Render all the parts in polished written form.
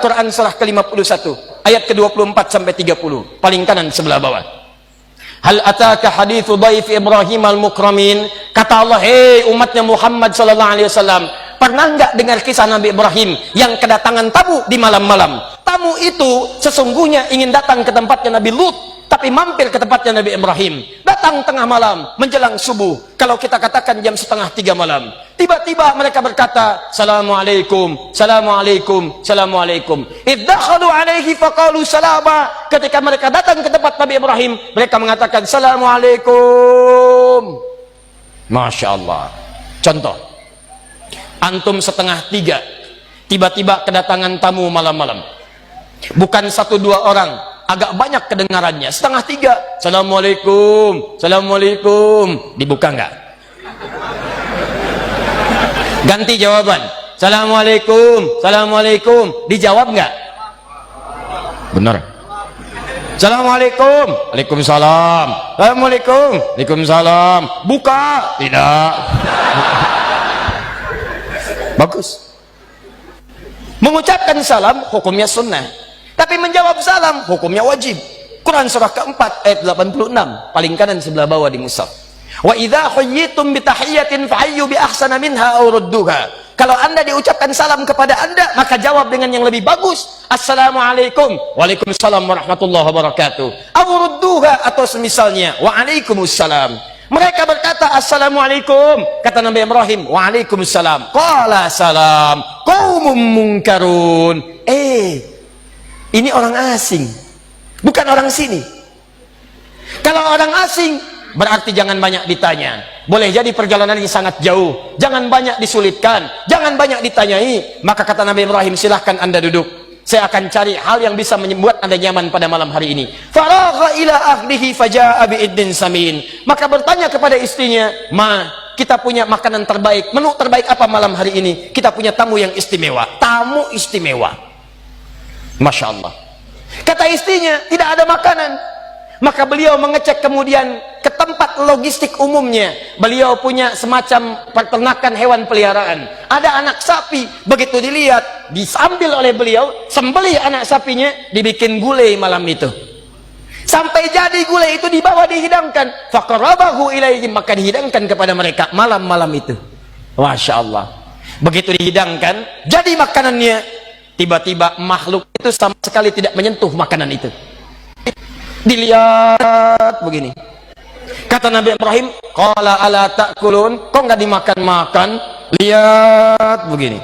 Al-Quran surah ke-51 ayat ke-24 sampai 30, paling kanan sebelah bawah. Hal ataka hadithu dhaif Ibrahim al-mukramin. Kata Allah, hei umatnya Muhammad sallallahu alaihi wasallam, pernah enggak dengar kisah Nabi Ibrahim yang kedatangan tamu di malam-malam? Tamu itu sesungguhnya ingin datang ke tempatnya Nabi Lut, tapi mampir ke tempatnya Nabi Ibrahim. Datang tengah malam menjelang subuh, kalau kita katakan jam 2:30 malam. Tiba-tiba mereka berkata, Assalamualaikum, Assalamualaikum, Assalamualaikum. Iddakhalu alaihi faqalu salama. Ketika mereka datang ke tempat Nabi Ibrahim, mereka mengatakan Assalamualaikum. Masya Allah. Contoh, antum 2:30, tiba-tiba kedatangan tamu malam-malam. Bukan 1-2 orang, agak banyak kedengarannya. 2:30, Assalamualaikum, Assalamualaikum. Dibuka enggak? Ganti jawaban, Assalamualaikum, Assalamualaikum. Dijawab enggak? Benar. Assalamualaikum, Waalaikumsalam, Assalamualaikum, Waalaikumsalam. Buka? Tidak. Bagus. Mengucapkan salam hukumnya sunnah, tapi menjawab salam hukumnya wajib. Quran surah keempat ayat 86, paling kanan sebelah bawah di mushaf. Wa idza huyyitum bi tahiyyatin fahayyu bi ahsana minha aw rudduha. Kalau Anda diucapkan salam kepada Anda, maka jawab dengan yang lebih bagus. Assalamualaikum, Waalaikumsalam warahmatullahi wabarakatuh. Aw rudduha, atau semisalnya Waalaikumsalam. Mereka berkata Assalamualaikum, kata Nabi Ibrahim, Waalaikumsalam. Qala salam qaumun munkarun. Ini orang asing, bukan orang sini. Kalau orang asing, berarti jangan banyak ditanya. Boleh jadi perjalanan ini sangat jauh, jangan banyak disulitkan, jangan banyak ditanyai. Maka kata Nabi Ibrahim, silahkan Anda duduk, saya akan cari hal yang bisa membuat Anda nyaman pada malam hari ini. Faragha ila ahlihi faja'a bi'iddin samin. Maka bertanya kepada istrinya, Ma, kita punya makanan terbaik, menu terbaik apa malam hari ini? Kita punya tamu yang istimewa. Tamu istimewa. Masya Allah. Kata istrinya, tidak ada makanan. Maka beliau mengecek kemudian ke tempat logistik umumnya. Beliau punya semacam peternakan hewan peliharaan. Ada anak sapi, begitu dilihat, diambil oleh beliau, sembelih anak sapinya, dibikin gulai malam itu. Sampai jadi gulai itu dibawa dihidangkan. Faqarabahu ilaihim, maka dihidangkan kepada mereka malam-malam itu. Masya Allah. Begitu dihidangkan, jadi makanannya. Tiba-tiba makhluk itu sama sekali tidak menyentuh makanan itu. Dilihat begini. Kata Nabi Ibrahim, qala ala ta'kulun, kok nggak dimakan-makan? Lihat begini.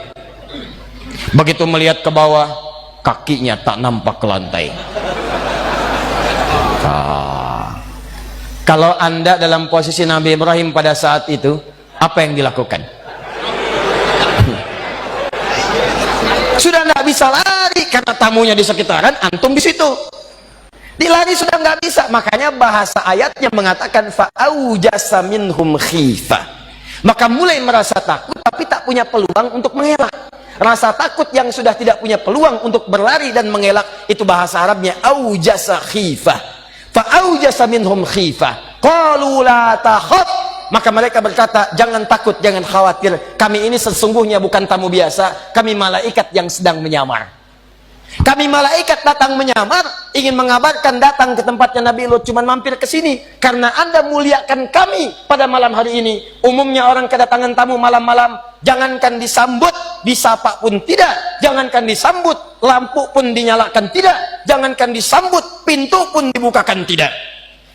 Begitu melihat ke bawah, kakinya tak nampak ke lantai. Kalau Anda dalam posisi Nabi Ibrahim pada saat itu, apa yang dilakukan? Sudah nggak bisa lari karena tamunya di sekitaran, antum di situ. Dilari sudah nggak bisa. Makanya bahasa ayatnya mengatakan fa'aujasa minhum khifah. Maka mulai merasa takut tapi tak punya peluang untuk mengelak. Rasa takut yang sudah tidak punya peluang untuk berlari dan mengelak, itu bahasa Arabnya aujasa khifah. Fa'aujasa minhum khifah. Qalu la takhaf. Maka mereka berkata, jangan takut, jangan khawatir. Kami ini sesungguhnya bukan tamu biasa. Kami malaikat yang sedang menyamar. Kami malaikat datang menyamar, ingin mengabarkan datang ke tempatnya Nabi Lut, cuman mampir ke sini karena Anda muliakan kami pada malam hari ini. Umumnya orang kedatangan tamu malam-malam, jangankan disambut, disapa pun tidak. Jangankan disambut, lampu pun dinyalakan tidak. Jangankan disambut, pintu pun dibukakan tidak.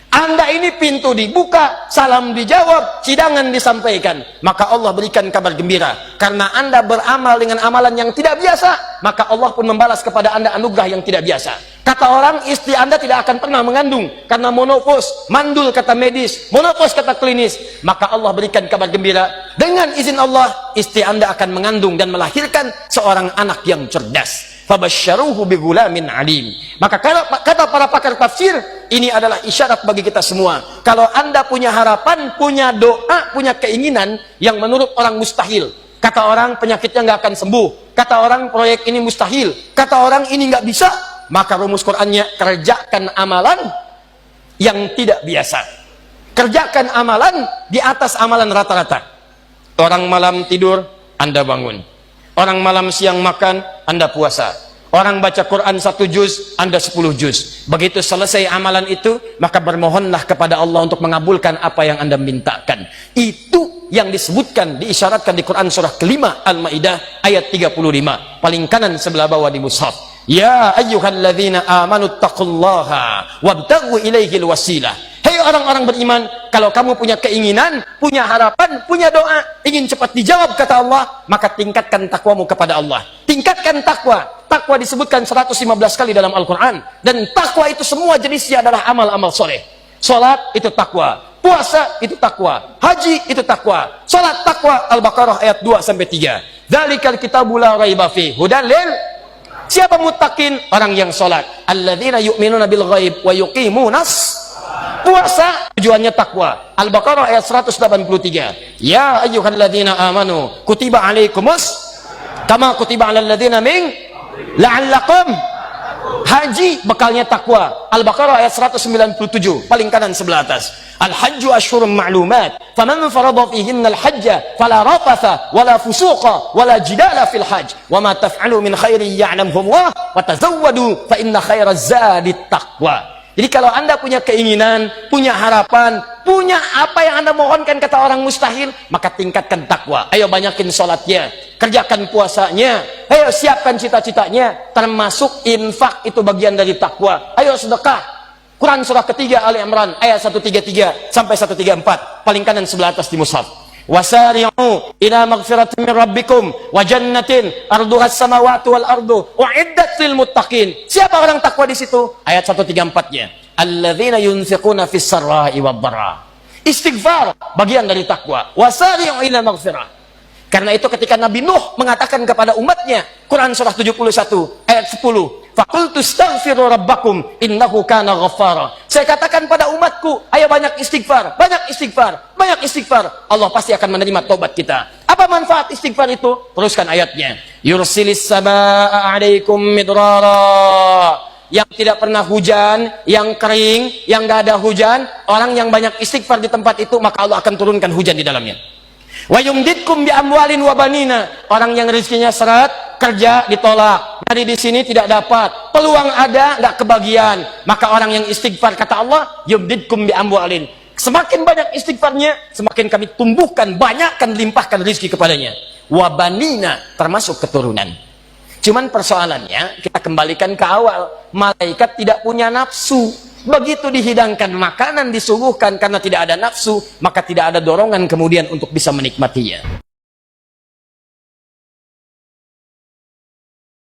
Anda ini pintu dibuka, salam dijawab, hidangan disampaikan. Maka Allah berikan kabar gembira. Karena Anda beramal dengan amalan yang tidak biasa, maka Allah pun membalas kepada Anda anugerah yang tidak biasa. Kata orang, istri Anda tidak akan pernah mengandung karena monopos, mandul kata medis, monopos kata klinis. Maka Allah berikan kabar gembira, dengan izin Allah, istri Anda akan mengandung dan melahirkan seorang anak yang cerdas. Fabasyaruhu bigulamin alim. Maka kata para pakar tafsir, ini adalah isyarat bagi kita semua. Kalau Anda punya harapan, punya doa, punya keinginan yang menurut orang mustahil. Kata orang penyakitnya nggak akan sembuh. Kata orang proyek ini mustahil. Kata orang ini nggak bisa. Maka rumus Qur'annya, kerjakan amalan yang tidak biasa. Kerjakan amalan di atas amalan rata-rata. Orang malam tidur, Anda bangun. Orang malam siang makan, Anda puasa. Orang baca Quran 1 juz, Anda 10 juz. Begitu selesai amalan itu, maka bermohonlah kepada Allah untuk mengabulkan apa yang Anda mintakan. Itu yang disebutkan, diisyaratkan di Quran surah kelima Al-Maidah ayat 35. Paling kanan sebelah bawah di mushaf. Ya ayyuhalladzina amanu taqullaha wabtaghu ilaihil wasilah. Hei orang-orang beriman, kalau kamu punya keinginan, punya harapan, punya doa, ingin cepat dijawab kata Allah, maka tingkatkan takwamu kepada Allah. Tingkatkan takwa. Takwa disebutkan 115 kali dalam Al-Quran. Dan takwa itu semua jenisnya adalah amal-amal soleh. Salat itu takwa, puasa itu takwa, haji itu takwa. Salat takwa, Al-Baqarah ayat 2-3. Dzalikal kitabu la raiba fihi hudan lil. Siapa muttaqin? Orang yang salat. Alladzina yu'minuna bil ghaib wa yuqimunas. Puasa tujuannya takwa. Al-Baqarah ayat 183. Ya ayyuhalladzina amanu kutiba alaikumus kama kutiba alal ladzina min la'allakum. Haji bekalnya takwa. Al-Baqarah ayat 197 paling kanan sebelah atas. Al-hajju asyhurun ma'lumat faman farada fihinna al-hajja fala rafatha wala fusuqa wala jidala fil hajj wa ma taf'alu min khairin ya'lamhu Allah wa tazawwadu fa inna khairaz zadi taqwa. Jadi kalau Anda punya keinginan, punya harapan, punya apa yang Anda mohonkan kata orang mustahil, maka tingkatkan takwa. Ayo banyakin sholatnya, kerjakan puasanya, ayo siapkan cita-citanya, termasuk infak itu bagian dari takwa. Ayo sedekah. Quran surah ketiga Ali Imran ayat 133 sampai 134, paling kanan sebelah atas di mushaf. Wasari'u ila maghfiratin min rabbikum wa jannatin arduhas samawati wal ardu uiddat lil muttaqin. Siapa orang takwa di situ? Ayat 134-nya. Alladzina yunfiquna fis sarra'i wad dharra. Istighfar bagian dari takwa. Wasari'u ila maghfirah. Karena itu ketika Nabi Nuh mengatakan kepada umatnya, Quran surah 71 ayat 10, faqultu astaghfiru rabbakum innahu kana ghaffara. Saya katakan pada umatku, ayo banyak istighfar, banyak istighfar, banyak istighfar. Allah pasti akan menerima taubat kita. Apa manfaat istighfar itu? Teruskan ayatnya. Yursilis samaa'a 'alaikum midrara. Yang tidak pernah hujan, yang kering, yang enggak ada hujan, orang yang banyak istighfar di tempat itu, maka Allah akan turunkan hujan di dalamnya. Wa yumditkum bi amwalin wa banina. Orang yang rezekinya seret, kerja ditolak, dari di sini tidak dapat, peluang ada nggak kebagian, maka orang yang istighfar kata Allah, yumditkum bi amwalin. Semakin banyak istighfarnya, semakin kami tumbuhkan, banyakkan, limpahkan rezeki kepadanya. Wa banina, termasuk keturunan. Cuman persoalannya, kita kembalikan ke awal, malaikat tidak punya nafsu. Begitu dihidangkan makanan, disuguhkan karena tidak ada nafsu, maka tidak ada dorongan kemudian untuk bisa menikmatinya.